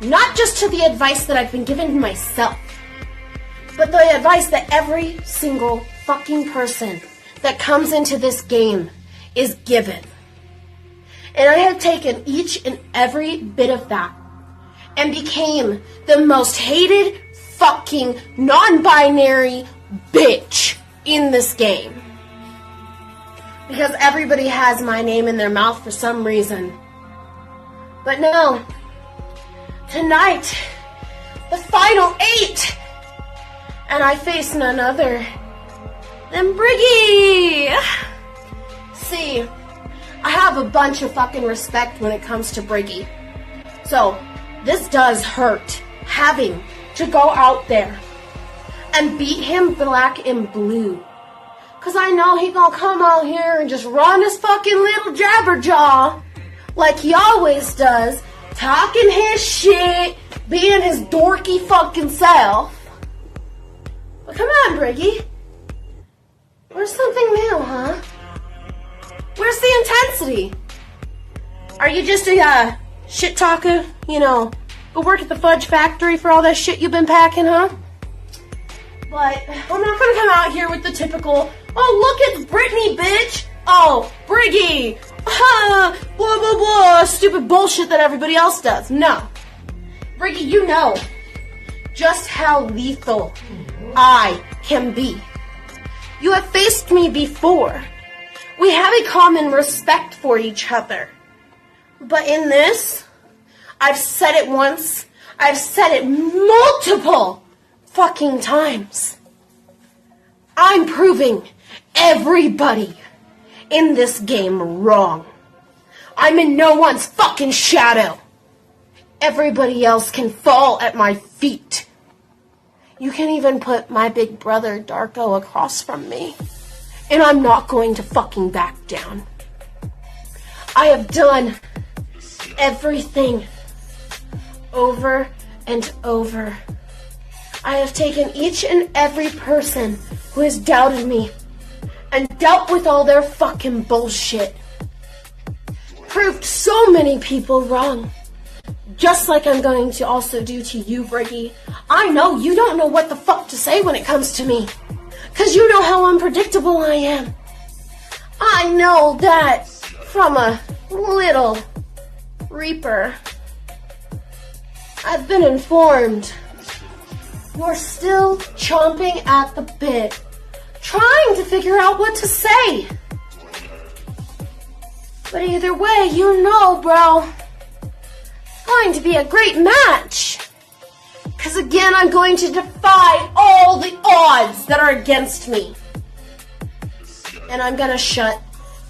not just to the advice that I've been given myself, but the advice that every single fucking person that comes into this game is given. And I have taken each and every bit of that and became the most hated fucking non-binary bitch in this game. Because everybody has my name in their mouth for some reason. But no, tonight, the final 8, and I face none other than Briggy. See, I have a bunch of fucking respect when it comes to Briggy. So, this does hurt, having to go out there and beat him black and blue. Cause I know he gonna come out here and just run his fucking little jabberjaw like he always does, talking his shit, being his dorky fucking self. But come on, Briggy. Where's something new, huh? Where's the intensity? Are you just a shit talker? You know, go work at the fudge factory for all that shit you've been packing, huh? But I'm not gonna come out here with the typical, oh look, it's Brittany, bitch. Oh, Briggy. Blah, blah, blah, stupid bullshit that everybody else does. No. Briggy, you know just how lethal I can be. You have faced me before. We have a common respect for each other. But in this, I've said it once, I've said it multiple fucking times. I'm proving everybody in this game wrong. I'm in no one's fucking shadow. Everybody else can fall at my feet. You can even put my big brother Darko across from me. And I'm not going to fucking back down. I have done everything over and over. I have taken each and every person who has doubted me and dealt with all their fucking bullshit. Proved so many people wrong. Just like I'm going to also do to you, Briggy. I know you don't know what the fuck to say when it comes to me. Cause you know how unpredictable I am. I know that from a little Reaper, I've been informed you're still chomping at the bit, trying to figure out what to say. But either way, you know, bro, it's going to be a great match. Because again, I'm going to defy all the odds that are against me. And I'm going to shut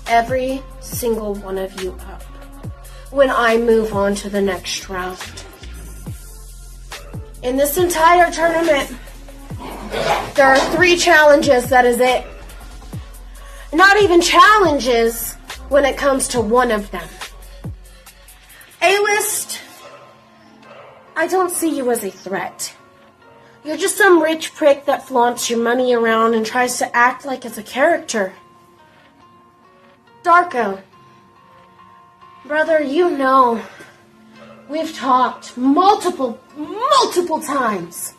every single one of you up when I move on to the next round. In this entire tournament, there are 3 challenges, that is it. Not even challenges when it comes to one of them. A-list, I don't see you as a threat. You're just some rich prick that flaunts your money around and tries to act like it's a character. Darko, brother, you know, we've talked multiple times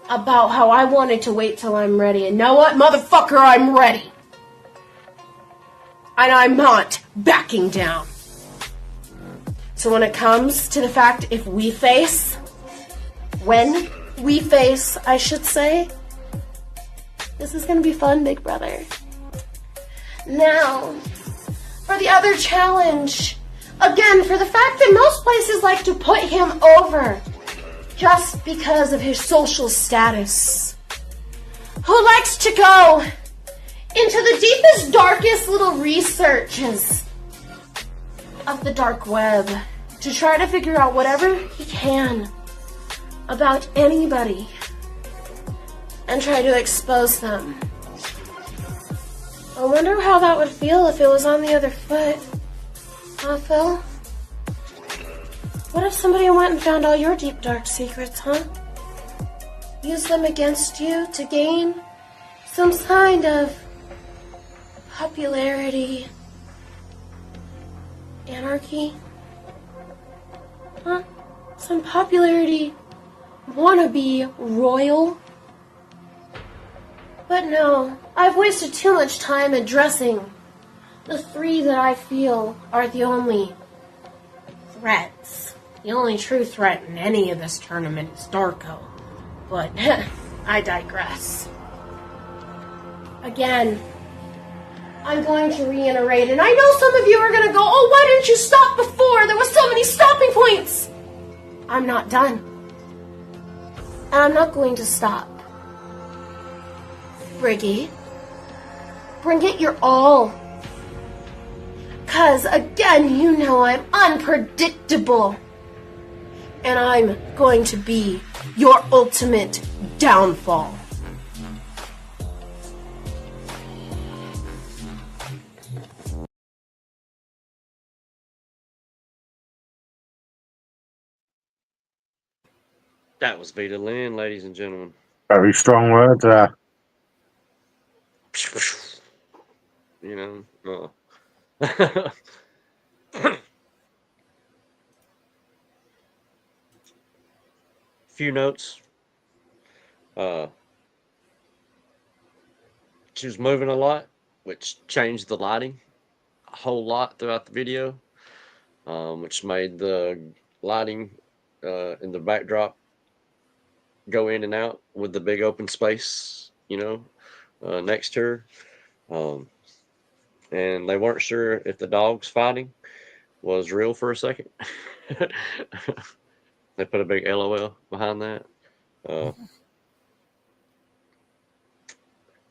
about how I wanted to wait till I'm ready. And know what, motherfucker, I'm ready. And I'm not backing down. So when it comes to the fact when we face, I should say, this is gonna be fun, big brother. Now, for the other challenge, again, for the fact that most places like to put him over just because of his social status, who likes to go into the deepest, darkest little researches of the dark web to try to figure out whatever he can about anybody and try to expose them. I wonder how that would feel if it was on the other foot. Huh, Phil? What if somebody went and found all your deep, dark secrets, huh? Use them against you to gain some kind of popularity, anarchy? Huh? Some popularity, wannabe royal? But no, I've wasted too much time addressing the 3 that I feel are the only threats. The only true threat in any of this tournament is Darko. But I digress. Again, I'm going to reiterate, and I know some of you are going to go, oh, why didn't you stop before? There were so many stopping points. I'm not done. And I'm not going to stop. Briggy, bring it your all. 'Cause again, you know I'm unpredictable. And I'm going to be your ultimate downfall. That was Vida Lynn, ladies and gentlemen. Very strong words there. You know, few notes. She was moving a lot, which changed the lighting a whole lot throughout the video, which made the lighting in the backdrop go in and out with the big open space, next to her. And they weren't sure if the dogs fighting was real for a second. They put a big LOL behind that. And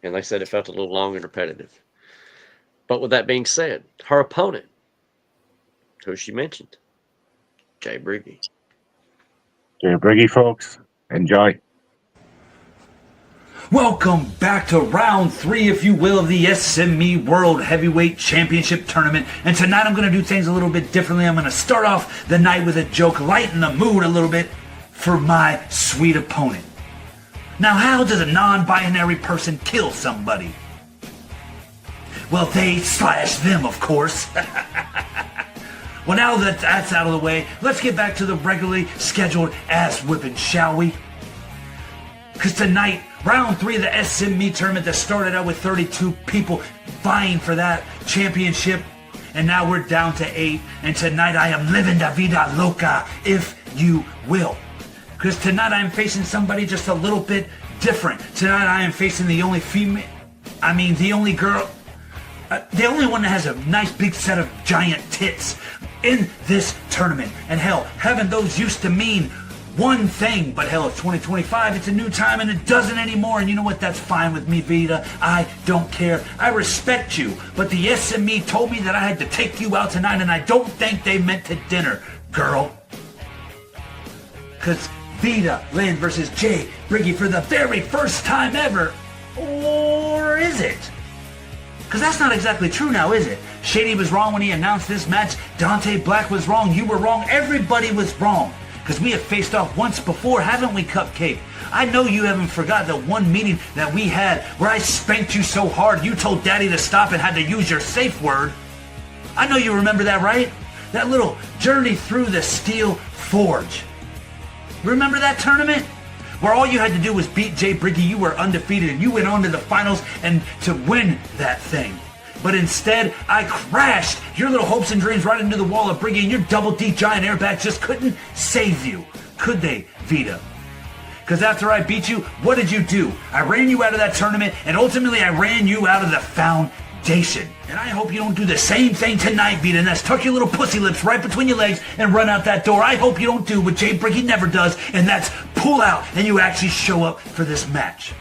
they said it felt a little long and repetitive. But with that being said, her opponent, who she mentioned, J-Briggy. J-Briggy, folks. Enjoy. Welcome back to round 3, if you will, of the SME World Heavyweight Championship Tournament. And tonight I'm going to do things a little bit differently. I'm going to start off the night with a joke, lighten the mood a little bit for my sweet opponent. Now, how does a non-binary person kill somebody? Well, they slash them, of course. Well, now that that's out of the way, let's get back to the regularly scheduled ass whipping, shall we? Because tonight, round 3 of the SME tournament that started out with 32 people vying for that championship and now we're down to 8. And tonight I am living la vida loca, if you will. Because tonight I am facing somebody just a little bit different. Tonight I am facing the only female, the only girl, the only one that has a nice big set of giant tits in this tournament. And hell, having those used to mean one thing, but hell, it's 2025, it's a new time, and it doesn't anymore. And you know what? That's fine with me, Vida. I don't care. I respect you. But the SME told me that I had to take you out tonight, and I don't think they meant to dinner, girl. Because Vida, Lynn versus J-Briggy for the very first time ever. Or is it? Because that's not exactly true now, is it? Shady was wrong when he announced this match. Dante Black was wrong. You were wrong. Everybody was wrong. Because we have faced off once before, haven't we, Cupcake? I know you haven't forgot the one meeting that we had where I spanked you so hard you told Daddy to stop and had to use your safe word. I know you remember that, right? That little journey through the Steel Forge. Remember that tournament? Where all you had to do was beat J-Briggy, you were undefeated, and you went on to the finals and to win that thing. But instead, I crashed your little hopes and dreams right into the wall of Briggy, and your double D giant airbags just couldn't save you. Could they, Vida? Because after I beat you, what did you do? I ran you out of that tournament, and ultimately I ran you out of the foundation. And I hope you don't do the same thing tonight, Vida, and that's tuck your little pussy lips right between your legs and run out that door. I hope you don't do what J-Briggy never does, and that's pull out and you actually show up for this match.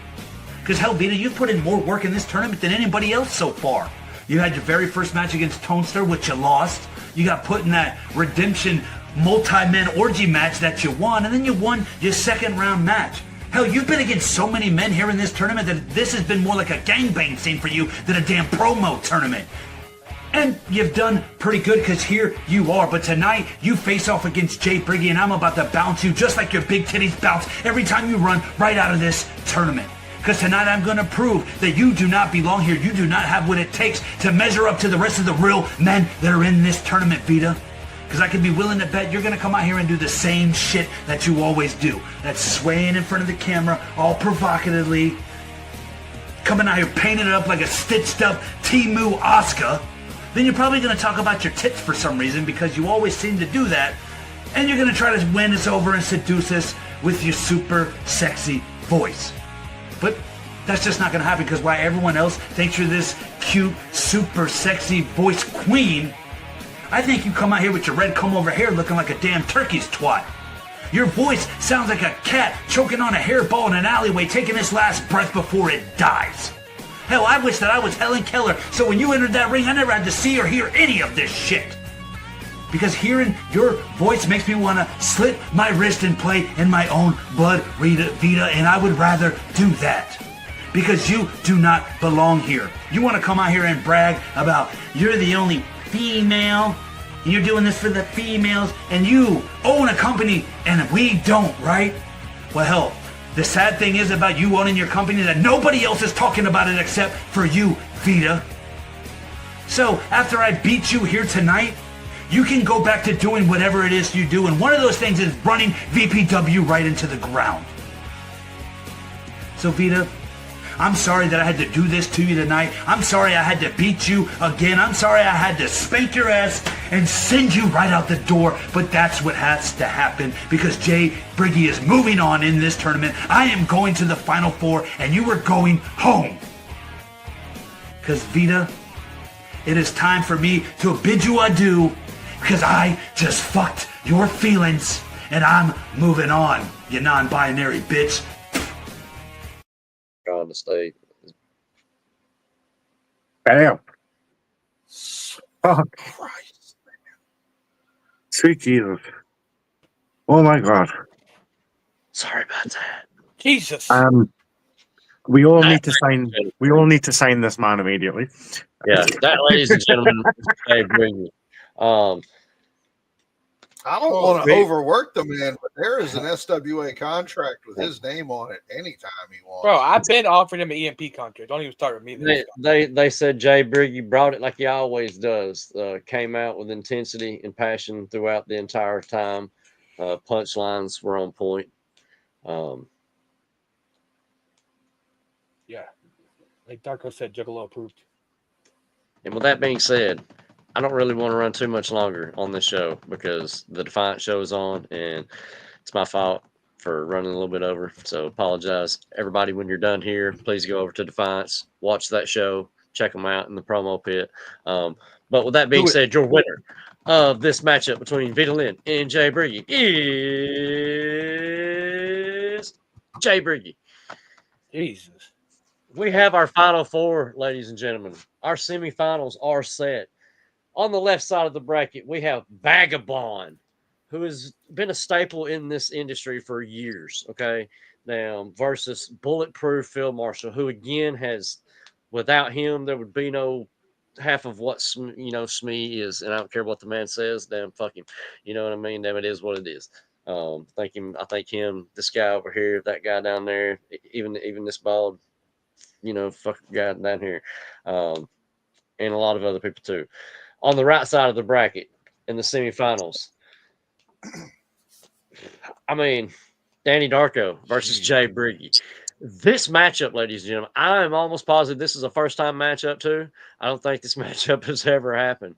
Because hell, Vida, you've put in more work in this tournament than anybody else so far. You had your very first match against Tonster, which you lost. You got put in that redemption multi-men orgy match that you won, and then you won your second round match. Hell, you've been against so many men here in this tournament that this has been more like a gangbang scene for you than a damn promo tournament. And you've done pretty good because here you are. But tonight, you face off against J-Briggy, and I'm about to bounce you just like your big titties bounce every time you run right out of this tournament. Because tonight I'm going to prove that you do not belong here. You do not have what it takes to measure up to the rest of the real men that are in this tournament, Vida. Because I can be willing to bet you're going to come out here and do the same shit that you always do. That's swaying in front of the camera, all provocatively. Coming out here painting it up like a stitched up Timu Asuka. Then you're probably going to talk about your tits for some reason because you always seem to do that. And you're going to try to win us over and seduce us with your super sexy voice. But that's just not going to happen because while everyone else thinks you're this cute, super sexy voice queen, I think you come out here with your red comb over hair looking like a damn turkey's twat. Your voice sounds like a cat choking on a hairball in an alleyway taking its last breath before it dies. Hell, I wish that I was Helen Keller so when you entered that ring I never had to see or hear any of this shit. Because hearing your voice makes me want to slit my wrist and play in my own blood, Vida, and I would rather do that. Because you do not belong here. You want to come out here and brag about you're the only female, and you're doing this for the females, and you own a company, and we don't, right? Well, hell, the sad thing is about you owning your company that nobody else is talking about it except for you, Vida. So, after I beat you here tonight, you can go back to doing whatever it is you do, and one of those things is running VPW right into the ground. So, Vida, I'm sorry that I had to do this to you tonight. I'm sorry I had to beat you again. I'm sorry I had to spank your ass and send you right out the door, but that's what has to happen because J-Briggy is moving on in this tournament. I am going to the Final Four, and you are going home. Because, Vida, it is time for me to bid you adieu because I just fucked your feelings and I'm moving on, you non-binary bitch. On the stage. Damn. Oh, Christ. Sweet Jesus. Oh my God. Sorry about that. Jesus. We all need to sign this man immediately. Yeah, that, ladies and gentlemen, is J-Briggy. I don't want to overwork the man, but there is an SWA contract with his name on it anytime he wants. Bro, I've been offering him an EMP contract. Don't even start with me. They said J-Briggy brought it like he always does. Came out with intensity and passion throughout the entire time. Punchlines were on point. Yeah. Like Darko said, Juggalo approved. And with that being said, I don't really want to run too much longer on this show because the Defiant show is on, and it's my fault for running a little bit over. So apologize, everybody. When you're done here, please go over to Defiance, watch that show, check them out in the promo pit. But with that being said, your winner of this matchup between Vida Lynn and J-Briggy is J-Briggy. Jesus. We have our final four, ladies and gentlemen. Our semifinals are set. On the left side of the bracket, we have Vagabond, who has been a staple in this industry for years, okay? Now, versus Bulletproof Phil Marshall, who again has, without him, there would be no half of what, SME is. And I don't care what the man says, damn, fuck him. You know what I mean? Damn, it is what it is. I think him, this guy over here, that guy down there, even this bald, fuck guy down here, and a lot of other people too. On the right side of the bracket in the semifinals, I mean, Danny Darko versus J-Briggy. This matchup, ladies and gentlemen, I am almost positive this is a first-time matchup too. I don't think this matchup has ever happened.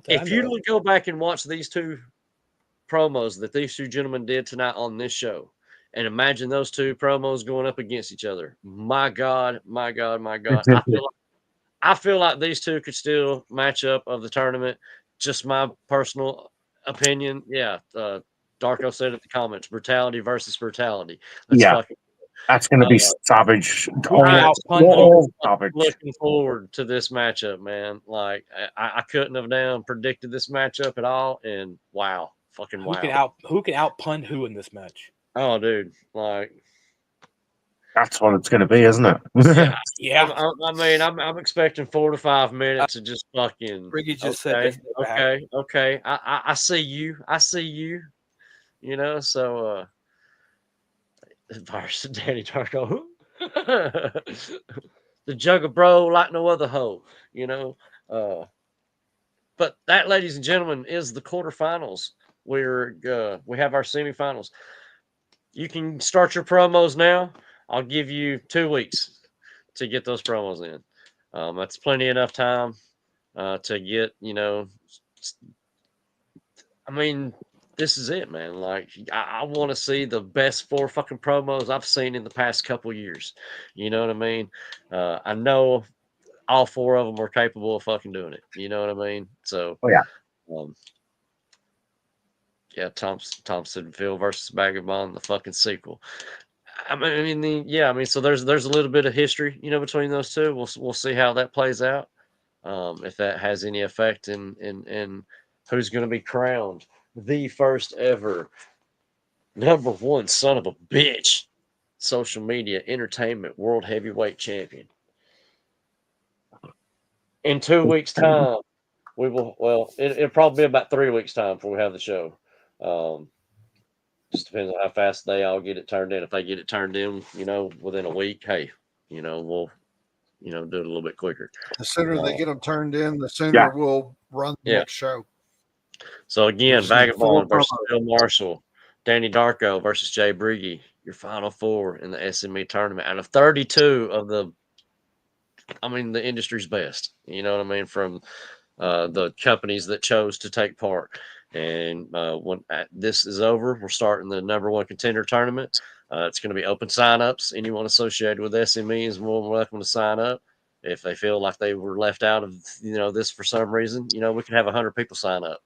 If you go back and watch these two promos that these two gentlemen did tonight on this show, and imagine those two promos going up against each other, my God. I feel like these two could still match up of the tournament. Just my personal opinion. Yeah. Darko said in the comments, brutality versus brutality. That's going to be savage. Looking forward to this matchup, man. Like, I couldn't have damn predicted this matchup at all. And wow. Fucking wow. Who can out-pun who in this match? Oh, dude. Like, that's what it's going to be, isn't it? Yeah. I mean, I'm expecting 4 to 5 minutes to just fucking. Briggy just okay, said, okay. I see you. You know, so versus Danny Darko, the jugger bro like no other hoe. You know, but that, ladies and gentlemen, is the quarterfinals. We have our semifinals. You can start your promos now. I'll give you 2 weeks to get those promos in. That's plenty enough time to get, I mean, this is it, man. Like, I want to see the best 4 fucking promos I've seen in the past couple years. You know what I mean? I know all 4 of them are capable of fucking doing it. You know what I mean? So, yeah, Thompsonville versus Vagabond, the fucking sequel. So there's a little bit of history, between those two. We'll see how that plays out. If that has any effect in who's going to be crowned the first ever #1 son of a bitch social media entertainment world heavyweight champion. In 2 weeks' time, we will. Well, it'll probably be about 3 weeks' time before we have the show. Just depends on how fast they all get it turned in. If they get it turned in, within a week, hey, we'll, do it a little bit quicker. The sooner they get them turned in, the sooner we'll run the next show. So again, Vagabond versus Phil Marshall, Danny Darko versus J-Briggy, your final 4 in the SME tournament out of 32 of the industry's best. You know what I mean? From the companies that chose to take part. And when this is over, we're starting the #1 contender tournament. It's going to be open signups. Anyone associated with SME is more than welcome to sign up. If they feel like they were left out of this for some reason, we can have 100 people sign up.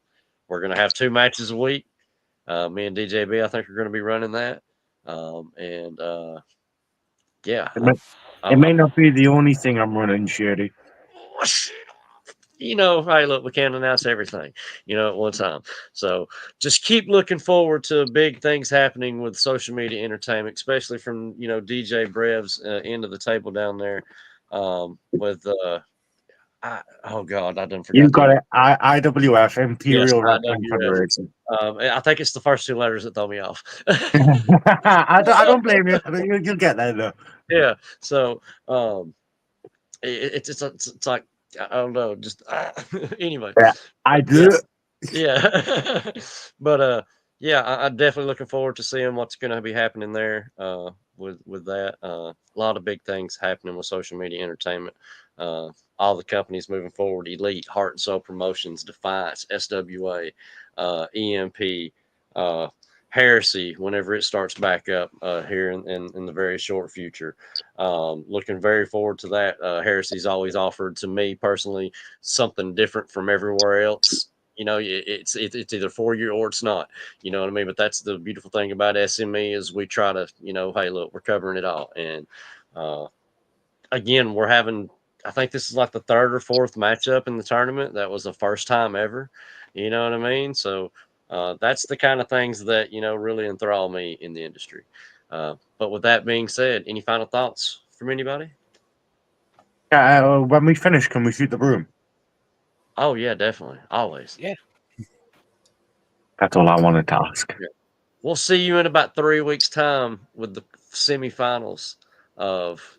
We're going to have 2 matches a week. Me and DJB, I think, are going to be running that. It may not be the only thing I'm running, Shady. Hey, look, we can't announce everything, at one time. So just keep looking forward to big things happening with social media entertainment, especially from, DJ Brev's end of the table down there with, oh, God, I done forgot. You've got it. IWF, Imperial Wrestling Federation. I think it's the first 2 letters that throw me off. I don't blame you. You'll get there, though. Yeah. So it's like, I don't know. Just anyway. Yeah, I do. Yeah. But I'm definitely looking forward to seeing what's going to be happening there with that. A lot of big things happening with social media entertainment. all the companies moving forward: Elite, Heart and Soul Promotions, Defiance, SWA, EMP, Heresy, whenever it starts back up here in the very short future. Looking very forward to that. Heresy's always offered to me personally something different from everywhere else. You know, it's either for you or it's not. You know what I mean? But that's the beautiful thing about SME is we try to, you know, hey, look, we're covering it all. And again, we're having, I think this is like the third or fourth matchup in the tournament. That was the first time ever. You know what I mean? So that's the kind of things that, you know, really enthrall me in the industry. But with that being said, any final thoughts from anybody? Yeah, when we finish, can we shoot the broom? Oh, yeah, definitely. Always. Yeah. That's all I wanted to ask. Yeah. We'll see you in about 3 weeks' time with the semifinals of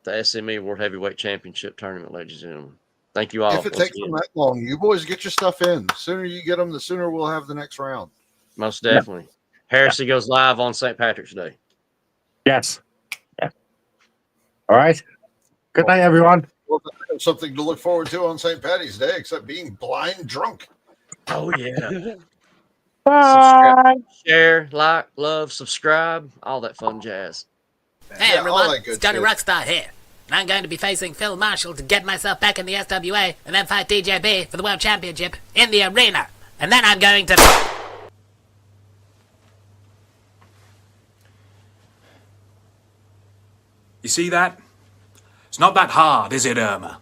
the SME World Heavyweight Championship Tournament, ladies and gentlemen. Thank you all. If it takes them that long, you boys get your stuff in. The sooner you get them, the sooner we'll have the next round. Most definitely. Yeah. Heresy goes live on St. Patrick's Day. Yes. Yeah. All right. Good night, everyone. Well, something to look forward to on St. Patty's Day, except being blind drunk. Oh, yeah. Bye. Share, like, love, subscribe, all that fun jazz. Hey, everyone. It's Johnny Rockstar here. And I'm going to be facing Phil Marshall to get myself back in the SWA and then fight DJB for the World Championship in the arena. And then I'm going to... You see that? It's not that hard, is it, Irma?